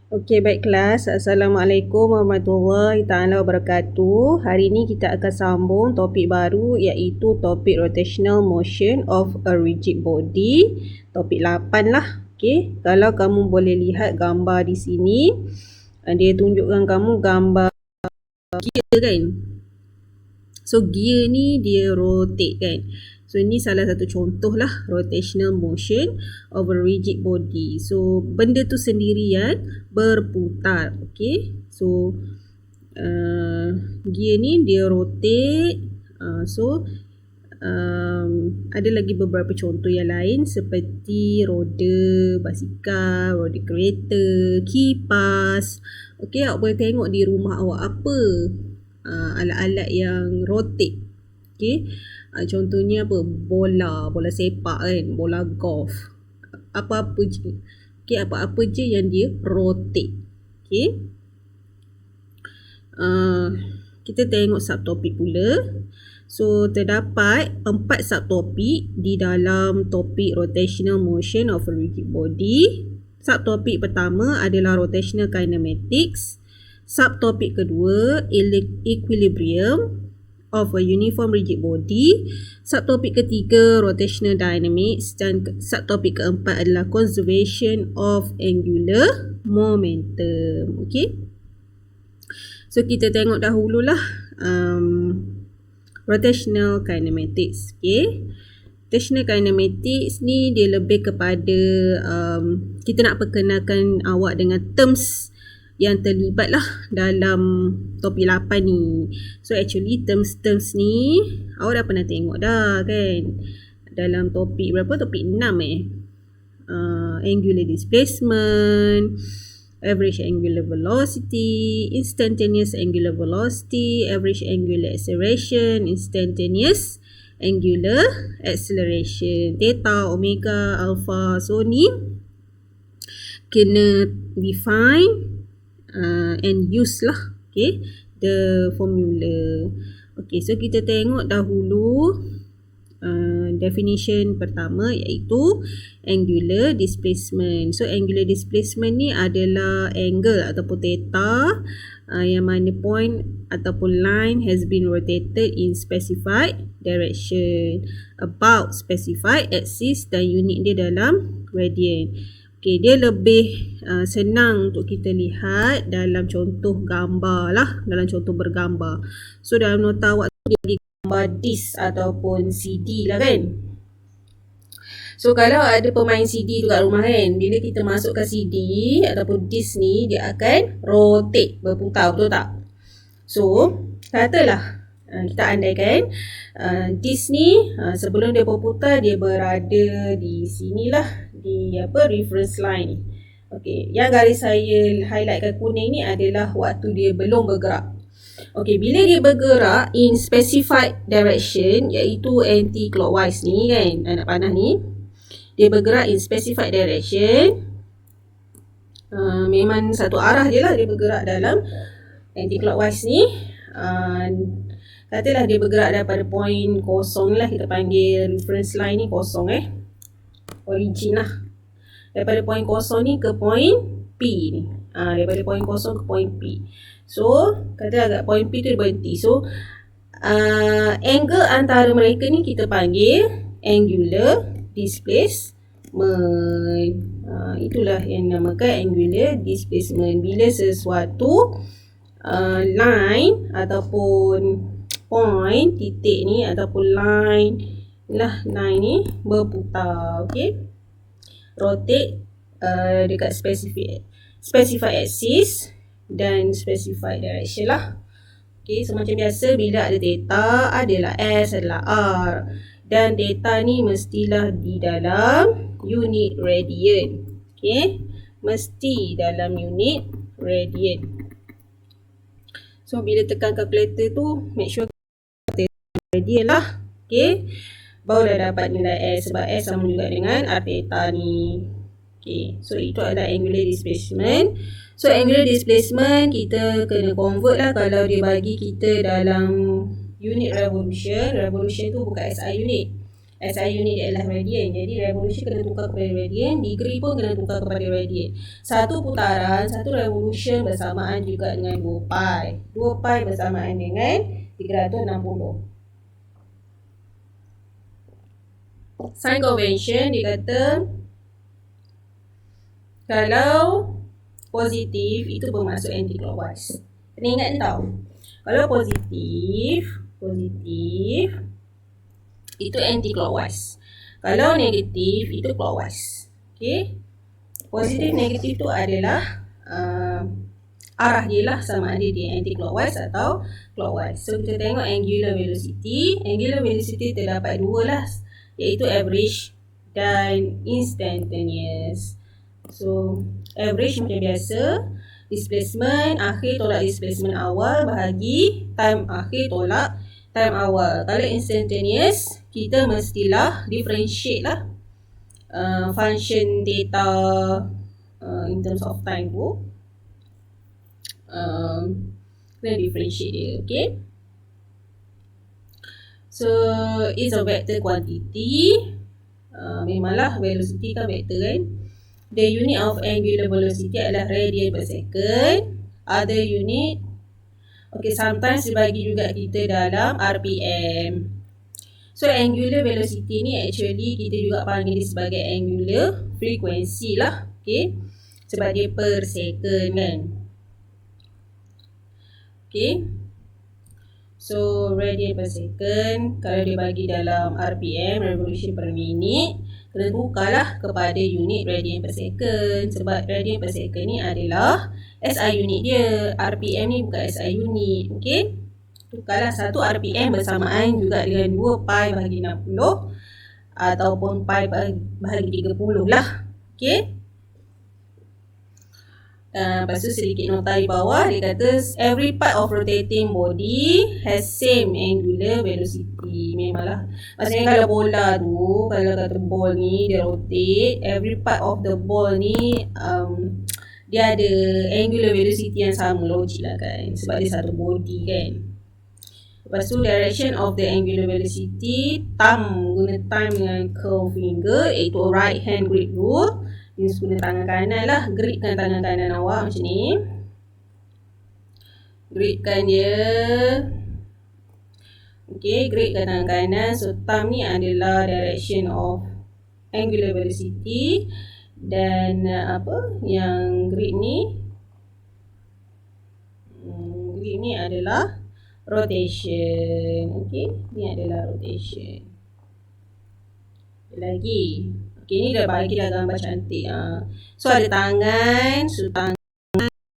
Okey, baik kelas. Assalamualaikum warahmatullahi taala wabarakatuh. Hari ini kita akan sambung topik baru iaitu topik rotational motion of a rigid body. Topik 8 lah. Okey, kalau kamu boleh lihat gambar di sini, dia tunjukkan kamu gambar gear kan. So gear ni dia rotate kan. So ini salah satu contoh lah rotational motion of a rigid body. So benda tu sendirian berputar. Okay. So gear ni dia rotate. Ada lagi beberapa contoh yang lain seperti roda basikal, roda kereta, kipas. Okay, awak boleh tengok di rumah awak apa alat-alat yang rotate. Okay. Contohnya apa? Bola sepak kan, bola golf. Apa-apa je. Okay, apa-apa je yang dia rotate. Okay. Kita tengok subtopik pula. So, terdapat 4 subtopik di dalam topik rotational motion of a rigid body. Subtopik pertama adalah rotational kinematics. Subtopik kedua, equilibrium of a uniform rigid body. Subtopik ketiga, rotational dynamics. Dan subtopik keempat adalah conservation of angular momentum. Okay. So, kita tengok dahululah rotational kinematics. Okay. Rotational kinematics ni dia lebih kepada kita nak perkenalkan awak dengan terms yang terlibat lah dalam topik 8 ni. So actually terms ni awak dah pernah tengok dah kan dalam topik berapa? Topik 6 angular displacement, average angular velocity, instantaneous angular velocity, average angular acceleration, instantaneous angular acceleration, theta, omega, alpha. So ni kena define and use lah, okay, the formula. Okay, so kita tengok dahulu definition pertama iaitu angular displacement. So angular displacement ni adalah angle ataupun theta yang mana point ataupun line has been rotated in specified direction about specified axis dan unit dia dalam radian. Okay, dia lebih senang untuk kita lihat dalam contoh gambar lah, dalam contoh bergambar. So dalam nota awak tu dia bagi gambar disk ataupun CD lah kan. So kalau ada pemain CD tu kat rumah kan, bila kita masukkan CD ataupun disk ni, dia akan rotate, berputar, betul tak? So katalah kita andaikan disk ni sebelum dia berputar dia berada di sinilah, di reference line ni. Okey, yang garis saya highlightkan kuning ni adalah waktu dia belum bergerak. Okey, bila dia bergerak in specified direction iaitu anti clockwise ni kan, anak panah ni, dia bergerak in specified direction, memang satu arah je lah dia bergerak dalam anti clockwise ni. Katalah dia bergerak daripada point kosong lah, kita panggil reference line ni kosong origin lah, daripada point kosong ni ke point P ni, daripada point kosong ke point P. So katalah kat point P tu dia berhenti. So angle antara mereka ni kita panggil angular displacement. Itulah yang dinamakan angular displacement. Bila sesuatu line ataupun point, titik ni ataupun line line ni berputar, okay, rotate dekat specified axis dan specified direction lah. Okay, semacam biasa bila ada theta, adalah S, adalah R, dan theta ni mestilah di dalam unit radian. Okay, mesti dalam unit radian. So bila tekan kalkulator tu, make sure radian lah. Okay, barulah dapat nilai S, sebab S sama juga dengan R theta ni. Okay, so itu adalah angular displacement. So angular displacement kita kena convert lah kalau dia bagi kita dalam unit revolution. Revolution tu bukan SI unit. SI unit dia adalah radian. Jadi revolution kena tukar kepada radian, degree pun kena tukar kepada radian. Satu putaran, satu revolution bersamaan juga dengan 2 pi. 2 pi bersamaan dengan 360. Sign convention dia kata kalau positif itu bermaksud anti-clockwise. Kena ingat ni tau. Kalau positif itu anti-clockwise. Kalau negatif itu clockwise. Okay. Positif negatif tu adalah arah dia lah, sama ada dia anti-clockwise atau clockwise. So kita tengok angular velocity. Angular velocity terdapat dua lah, iaitu average dan instantaneous. So average macam biasa, displacement akhir tolak displacement awal bahagi time akhir tolak time awal. Kalau instantaneous, kita mestilah differentiate lah function theta in terms of time tu. Kena differentiate dia, okay. So it's a vector quantity. Memanglah velocity kan vector kan. The unit of angular velocity adalah radian per second. Other unit, okay, sometimes dibagi juga kita dalam RPM. So angular velocity ni actually kita juga panggil dia sebagai angular frequency lah, okay. Sebab dia per second kan. Okay. So radian per second, kalau dia bagi dalam RPM, revolution per minute, kena bukalah kepada unit radian per second. Sebab radian per second ni adalah SI unit dia. RPM ni bukan SI unit. Okay. Tukarlah satu RPM bersamaan juga dengan 2 pi bahagi 60 ataupun pi bahagi 30 lah. Okay. Lepas tu sedikit nota di bawah, dia kata every part of rotating body has same angular velocity. Memanglah, maksudnya kalau bola tu, kalau kata ball ni dia rotate, every part of the ball ni dia ada angular velocity yang sama, logik lah kan, sebab dia satu body kan. Lepas tu direction of the angular velocity, guna thumb dengan curve finger, iaitu right hand grip rule. Ini guna tangan kanan lah, gripkan tangan kanan awak macam ni. Gripkan dia. Okay, gripkan tangan kanan. So thumb ni adalah direction of angular velocity. Dan yang grip ni adalah rotation. Okay, ni adalah rotation. Lagi. Okay, ni dah bagilah gambar cantik. So ada tangan. So tangan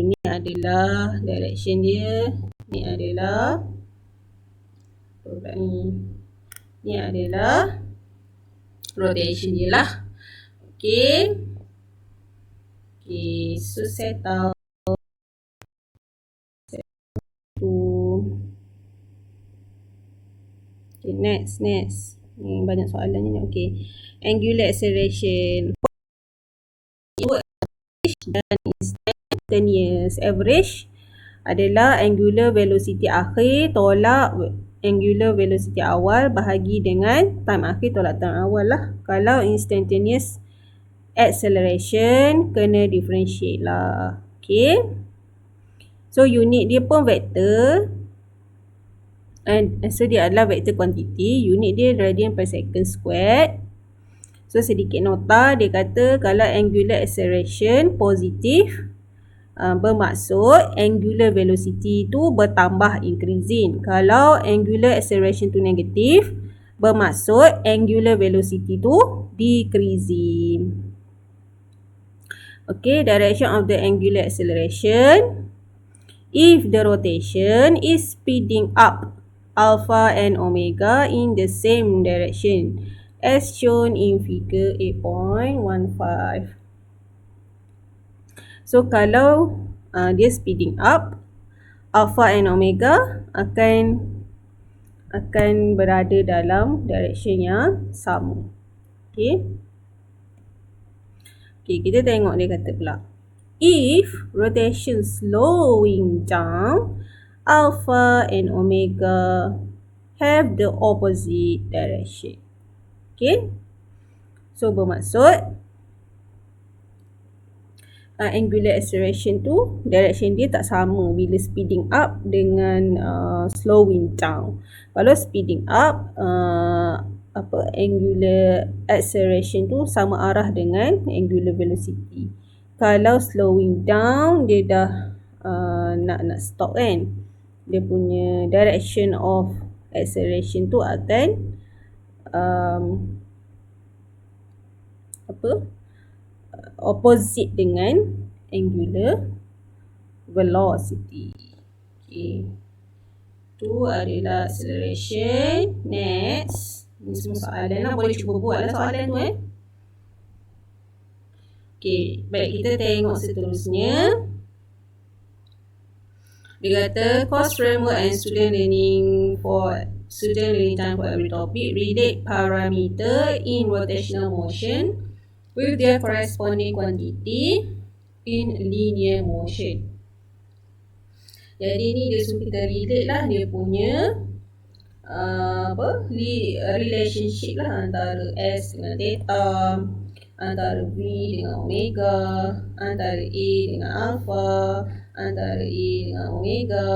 ini adalah direction dia. Ni adalah ni adalah rotation dia lah. Okay. Okay, so saya tahu. Okay, next. Ni banyak soalan ni. Okay. Angular acceleration dan instantaneous. Average adalah angular velocity akhir tolak angular velocity awal bahagi dengan time akhir tolak time awal lah. Kalau instantaneous acceleration, kena differentiate lah. Okay. So unit dia pun vector. So dia adalah vector quantity. Unit dia radian per second squared. So sedikit nota, dia kata kalau angular acceleration positif, bermaksud angular velocity tu bertambah, increasing. Kalau angular acceleration tu negatif, bermaksud angular velocity tu decreasing. Okay, direction of the angular acceleration. If the rotation is speeding up alpha and omega in the same direction as shown in figure 8.15. So kalau dia speeding up, alpha and omega akan berada dalam direction yang sama. Okay. Okay, kita tengok dia kata pula. If rotation slowing down, alpha and omega have the opposite direction. Okay. So bermaksud angular acceleration tu direction dia tak sama bila speeding up dengan slowing down. Kalau speeding up angular acceleration tu sama arah dengan angular velocity. Kalau slowing down dia dah nak stop kan, dia punya direction of acceleration tu akan opposite dengan angular velocity. Okay. Tu adalah acceleration. Next. Ini semua soalan lah. Boleh cuba buat lah soalan tu Okay. Baik, kita tengok seterusnya. Dia kata course framework and student learning time for every topic relate parameter in rotational motion with their corresponding quantity in linear motion. Jadi ni dia suruh kita relate lah dia punya relationship lah antara S dengan theta, antara V dengan omega, antara A dengan alpha, antara A dengan omega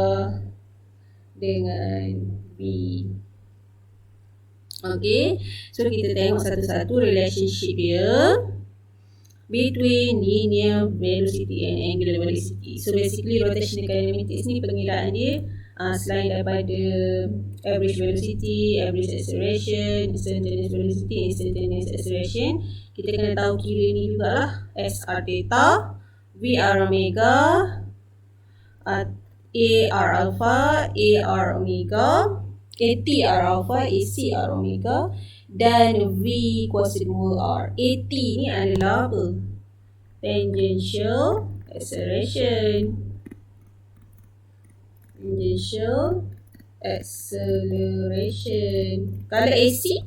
dengan V. Okay, so kita tengok satu-satu relationship dia between linear velocity and angular velocity. So basically rotational kinematics ni pengilaan dia selain daripada average velocity, average acceleration, instantaneous velocity, instantaneous acceleration, kita kena tahu kira ni jugalah SR theta, VR omega, AR alpha, AR omega, ATR alpha, ACR omega dan V kuasa 2R. AT ni adalah apa? Tangential acceleration. Tangential acceleration. Kalau AC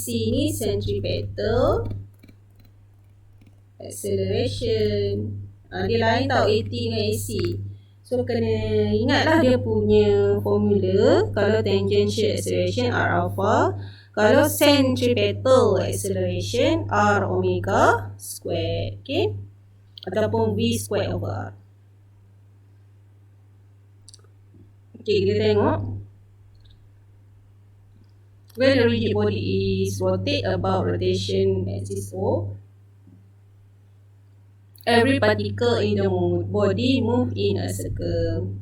ni centripetal acceleration. Dia lain tau AT dengan AC. So kena ingatlah dia punya formula. Kalau tangential acceleration R alpha, kalau centripetal acceleration R omega square, okay? Ataupun V square over R. Okay, kita tengok. When a rigid body is rotate about rotation axis O, every particle in the body move in a circle.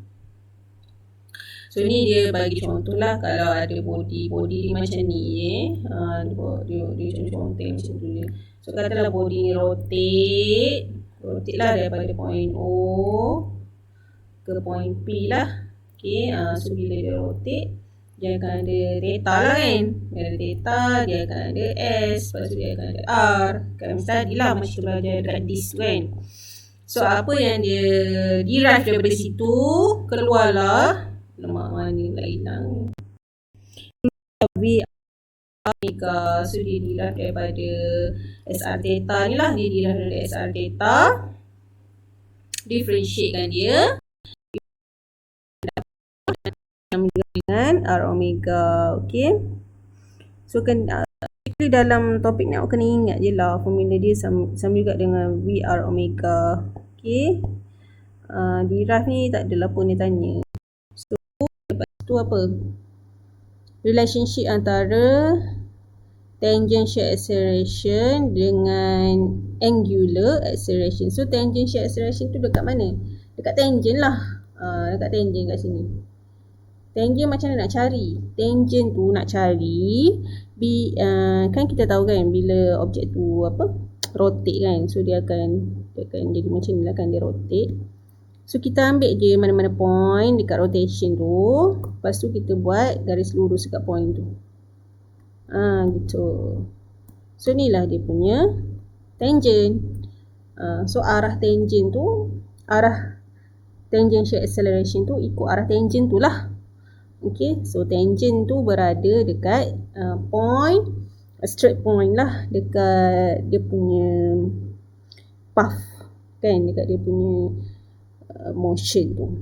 So ni dia bagi contoh lah. Kalau ada body ni macam ni dia contoh macam tu je. So katalah body ni rotate lah daripada point O ke point P lah. Okay, so bila dia rotate dia akan ada theta lah kan. Dia ada theta, dia akan ada S, lepas tu dia akan ada R. Kan tadi lah macam tu belajar dekat disk kan. So apa yang dia derive daripada situ, keluarlah lemak mana tak hilang. V omega. So dia derive daripada SR theta ni lah. Dia derive daripada SR theta. Differentiatekan dia dengan R omega. Okay. So dalam topik ni awak kena ingat je lah formula dia sama juga dengan VR omega. Okay. Derive ni tak adalah pun dia tanya. So lepas tu apa? Relationship antara tangential acceleration dengan angular acceleration. So tangential acceleration tu dekat mana? Dekat tangent lah. Dekat tangent kat sini. Tangent macam mana nak cari? Tangent tu nak cari kan kita tahu kan bila objek tu rotate kan. So dia akan jadi macam ni lah kan, dia rotate. So kita ambil je mana-mana point dekat rotation tu. Lepas tu kita buat garis lurus dekat point tu. Gitu. So ni lah dia punya tangent. So arah tangent tu, arah tangential acceleration tu ikut arah tangent tu lah. Okay, so tangent tu berada dekat point, straight point lah, dekat dia punya path kan, dekat dia punya motion tu.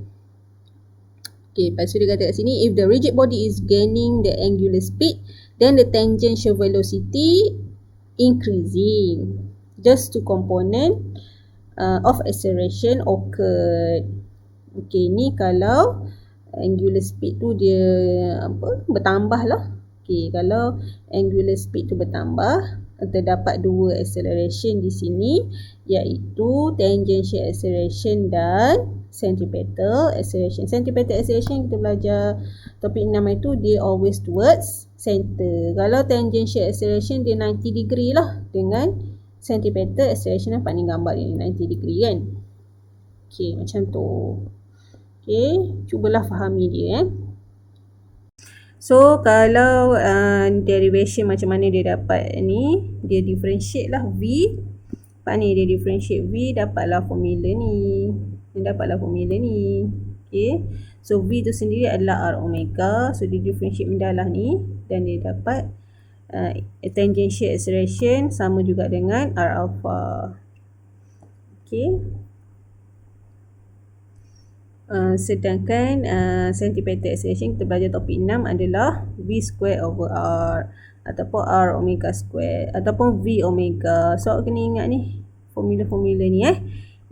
Okay, lepas tu dia kata kat sini, if the rigid body is gaining the angular speed, then the tangential velocity increasing. Just two component of acceleration occurred. Okay, ni kalau angular speed tu dia bertambah lah. Okay, kalau angular speed tu bertambah, terdapat dua acceleration di sini, iaitu tangential acceleration dan centripetal acceleration. Centripetal acceleration kita belajar topik 6 itu, dia always towards center. Kalau tangential acceleration dia 90 degree lah, dengan centripetal acceleration nampak ni gambar ni 90 degree kan. Okay, macam tu. Okay, cubalah fahami dia. So, kalau derivation macam mana dia dapat ni, dia differentiate lah V. Nampak ni, dia differentiate V, dapatlah formula ni. Dapatlah formula ni. Okay, so V tu sendiri adalah R omega. So, dia differentiate mendalah ni. Dan dia dapat tangential acceleration sama juga dengan R alpha. Okay. Sedangkan centripetal acceleration kita belajar topik 6 adalah V square over R ataupun R omega square ataupun V omega. So kena ingat ni formula-formula ni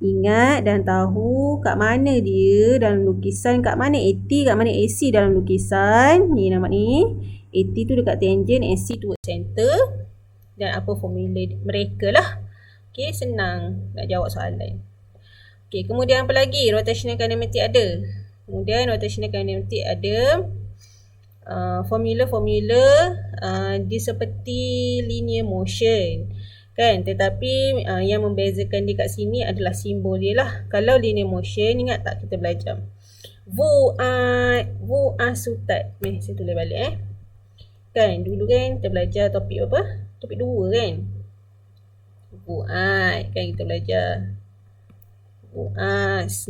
ingat dan tahu kat mana dia dalam lukisan, kat mana AT, kat mana AC dalam lukisan. Ni nampak ni, AT tu dekat tangent, AC tu center, dan apa formula mereka lah. Okay, senang nak jawab soalan. Okay, kemudian apa lagi? Rotational kinematic ada. Kemudian rotational kinematic ada formula-formula dia seperti linear motion. Kan? Tetapi yang membezakan dia kat sini adalah simbol dia lah. Kalau linear motion, ingat tak kita belajar? Vuat sutat. Saya tulis balik Kan? Dulu kan kita belajar topik apa? Topik 2 kan? Vuat. Kan kita belajar. Vuas.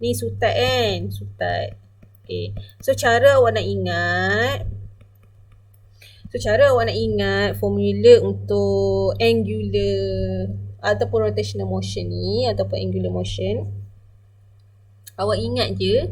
Ni sutat kan? Sutat. Okay. So, cara awak nak ingat formula untuk angular ataupun rotational motion ni, ataupun angular motion, awak ingat je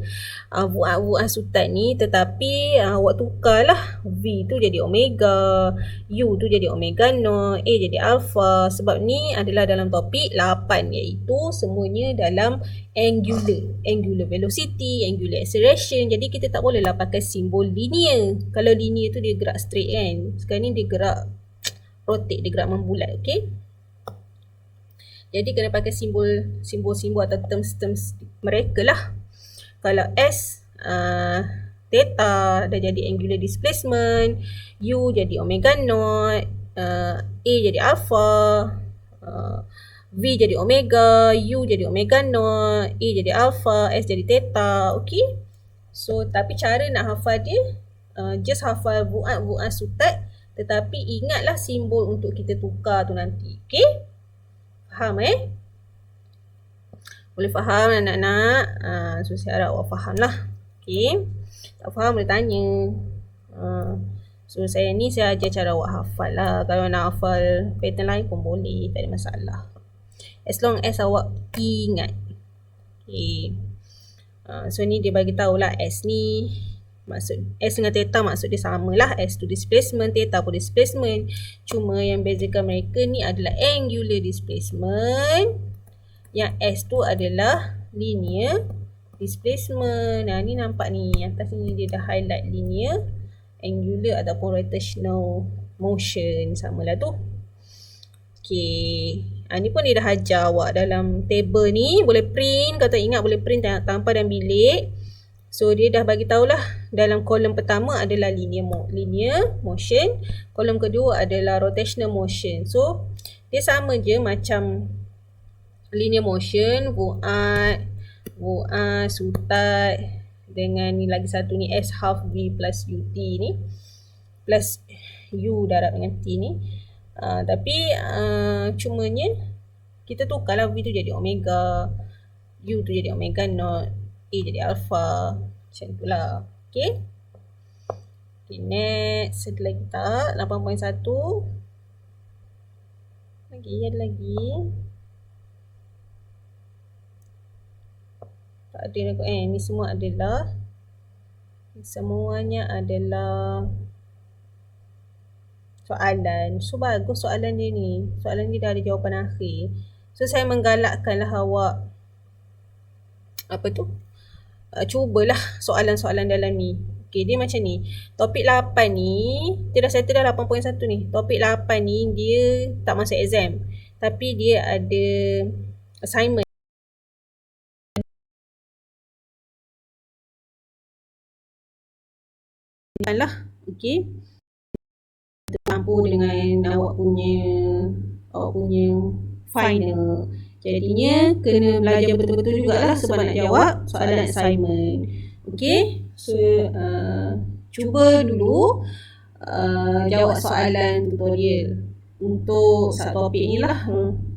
vuat sutat ni, tetapi awak tukarlah V tu jadi omega, U tu jadi omega naught, A jadi alpha. Sebab ni adalah dalam topik 8, iaitu semuanya dalam angular velocity, angular acceleration. Jadi kita tak bolehlah pakai simbol linear. Kalau linear tu dia gerak straight kan. Sekarang ni dia gerak rotate, dia gerak membulat. Okay, jadi kena pakai simbol-simbol atau terms-terms mereka lah. Kalau S, theta dah jadi angular displacement, U jadi omega naught, A jadi alpha, V jadi omega, U jadi omega naught, A jadi alpha, S jadi theta. Okay. So, tapi cara nak hafal dia, just hafal vuat sutat, tetapi ingatlah simbol untuk kita tukar tu nanti. Okay. Faham Boleh faham anak-anak? So saya harap awak faham lah. Okay. Tak faham boleh tanya. So saya ajar cara awak hafal lah. Kalau nak hafal pattern lain pun boleh. Tak ada masalah. As long as awak ingat. Okay. So ni dia bagi tahulah S ni. Maksud S dengan theta maksud dia samalah. S tu displacement, theta pun displacement. Cuma yang bezakan mereka ni adalah angular displacement. Yang S tu adalah linear displacement. Ni nampak ni. Atas ni dia dah highlight linear, angular ataupun rotational motion. Samalah tu. Okay. Ni pun dia dah ajar awak dalam table ni. Boleh print. Kalau tak ingat boleh print tanpa dalam bilik. So, dia dah bagi tahulah dalam kolom pertama adalah linear motion. Kolom kedua adalah rotational motion. So, dia sama je macam linear motion, vuat sutat, dengan ni lagi satu ni S half V plus UT ni. Plus U darab dengan T ni. Tapi cumanya kita tukarlah V tu jadi omega, U tu jadi omega naught, A jadi alpha. Macam tu lah. Okay. Okay, next. Ada lagi tak? 8.1. Ada lagi. Tak ada aku. Ni semua adalah, semuanya adalah soalan. So bagus soalan dia ni. Soalan dia dah ada jawapan akhir. So saya menggalakkanlah awak apa tu? Cubalah soalan-soalan dalam ni. Okay, dia macam ni. Topik 8 ni, kita dah settle dah 8.1 ni. Topik 8 ni dia tak masuk exam. Tapi dia ada assignment. Lah, okay. Tercampur dengan awak punya final. Jadinya kena belajar betul-betul jugalah sebab nak jawab soalan assignment. Okay, so cuba dulu jawab soalan tutorial untuk satu topik ni lah.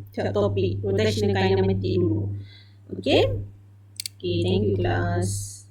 Satu topik rotational kinematic dulu. Okay, thank you class.